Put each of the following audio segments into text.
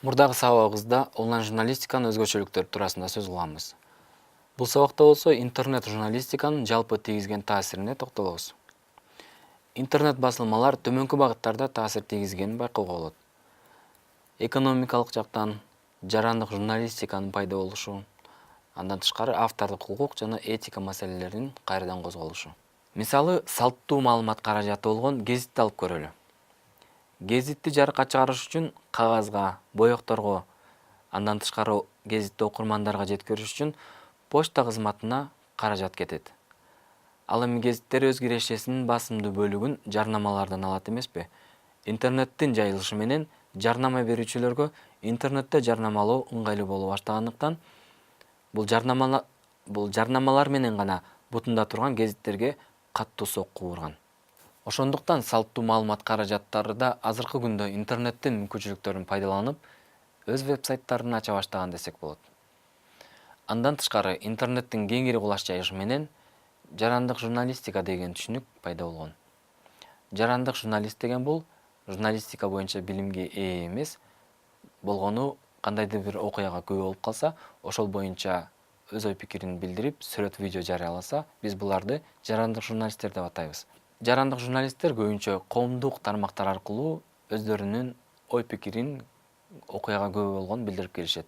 Мурдагы сабагыбызда онлайн журналистиканын өзгөчөлүктөрү туурасында сөз кылабыз. Бул сабакта болсо интернет журналистиканын жалпы тийгизген таасирине токтолобуз. Интернет басылмалар төмөнкү багыттарда таасир тийгизгенин байкоого болот. Экономикалык жактан жарандык журналистиканын пайда болушу, андан тышкары автордук укук жана этика маселелеринин кайрадан козголушу. Мисалы, салттуу маалымат каражаты болгон гезитти алып көрөлү. Гезитти жарыкка чыгарыш үчүн кагазга, боекторго, андан тышкары гезитти окурмандарга жеткириш үчүн почта кызматына каражат кетет. Ал эми гезиттер өз кирешесинин басымдуу бөлүгүн жарнамалардан алат эмеспи? Интернеттин жайылышы менен жарнама берүүчүлөргө интернетте жарнамалоо ыңгайлуу боло баштагандыктан бул жарнамалар менен гана бутунда турган гезиттерге каттуу сокку урган. Ошондуктан салттуу маалымат каражаттары да азыркы күндө интернеттин мүмкүнчүлүктөрүн пайдаланып, өз веб-сайттарын ача баштаган десек болот. Андан тышкары интернеттин кеңири кулаш жайышы менен жарандык журналистика деген түшүнүк пайда болгон. Жарандык журналист деген бул журналистика боюнча билимге ээ эмес болгону, кандайдыр бир окуяга күбө болуп калса, ошол боюнча өз ой пикирин билдирип, сүрөт, видео жарыяласа, биз буларды жарандык журналисттер деп атайбыз. Жарандык журналисттер көбүнчө коомдук тармактар аркылуу өздөрүнүн ой пикирин окуяга күбө болгонун билдирип келишет.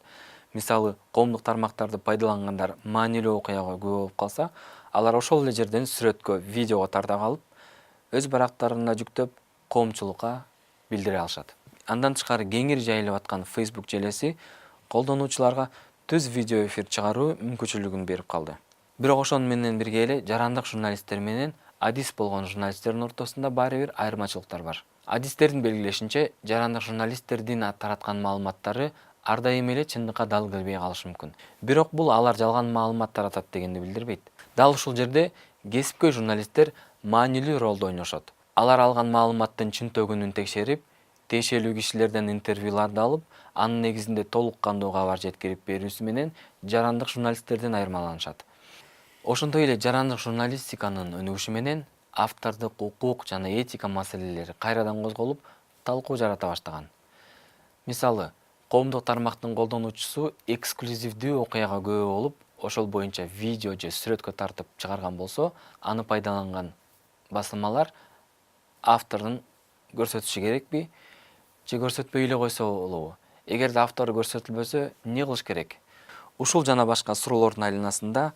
Мисалы, коомдук тармактарды пайдалангандар маанилүү окуяга күбө болуп калса, алар ошол эле жерден сүрөткө, видеого тарта калып, өз барактарына жүктөп, коомчулукка билдире алышат. Андан тышкары кеңири жайылып аткан Facebook желеси колдонуучуларга түз видео эфир чыгаруу мүмкүнчүлүгүн берип калды. Бирок ошону менен бирге эле жарандык журналисттер менен адис болгон журналисттердин ортосунда баары бир айырмачылыктар бар. Адистердин белгилешинче, жарандык журналисттердин тараткан маалыматтары ар дайым эле чындыкка дал келбей калышы мүмкүн. Бирок бул алар жалган маалымат таратат дегенди билдирбейт. Дал ушул жерде кесипкөй журналисттер маанилүү ролду ойношот. Алар алган маалыматтын чынтөгүнүн текшерип, тиешелүү кишилерден интервьюларды алып, анын негизинде толук кандуу кабар жеткирип берүүсү менен жарандык журналисттерден айырмаланышат. Ошондой эле жарандык журналистиканын өнүгүшү менен автордук укук жана этика маселелери кайрадан козголуп, талкуу жарата баштаган. Мисалы, коомдук тармактын колдонуучусу эксклюзивдүү окуяга күбө болуп, ошол боюнча видео же сүрөткө тартып чыгарган болсо, аны пайдаланган басылмалар автордун көрсөтүшү керекпи, же көрсөтпөй эле койсо болобу? Эгерде автору көрсөтүлбөсө, эмне кылыш керек? Ушул жана башка суроолордун айланасында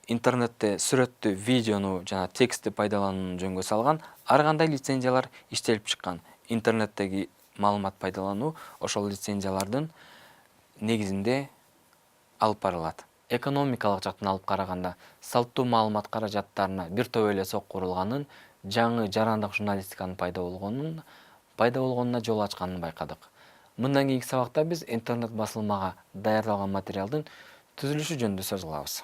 интернетте сүрөттү, видеону жана текстти пайдаланууну жөнгө салган ар кандай лицензиялар иштелип чыккан. Интернеттеги маалымат пайдалануу ошол лицензиялардын негизинде алып барылат. Экономикалык жактан алып караганда, салттуу маалымат каражаттарына бир топ эле сокку урулганын, жаңы жарандык журналистиканын пайда болгонуна жол ачканын байкадык. Мындан кийинки сабакта биз интернет басылмага даярдалган материалдын түзүлүшү жөнүндө сөз кылабыз.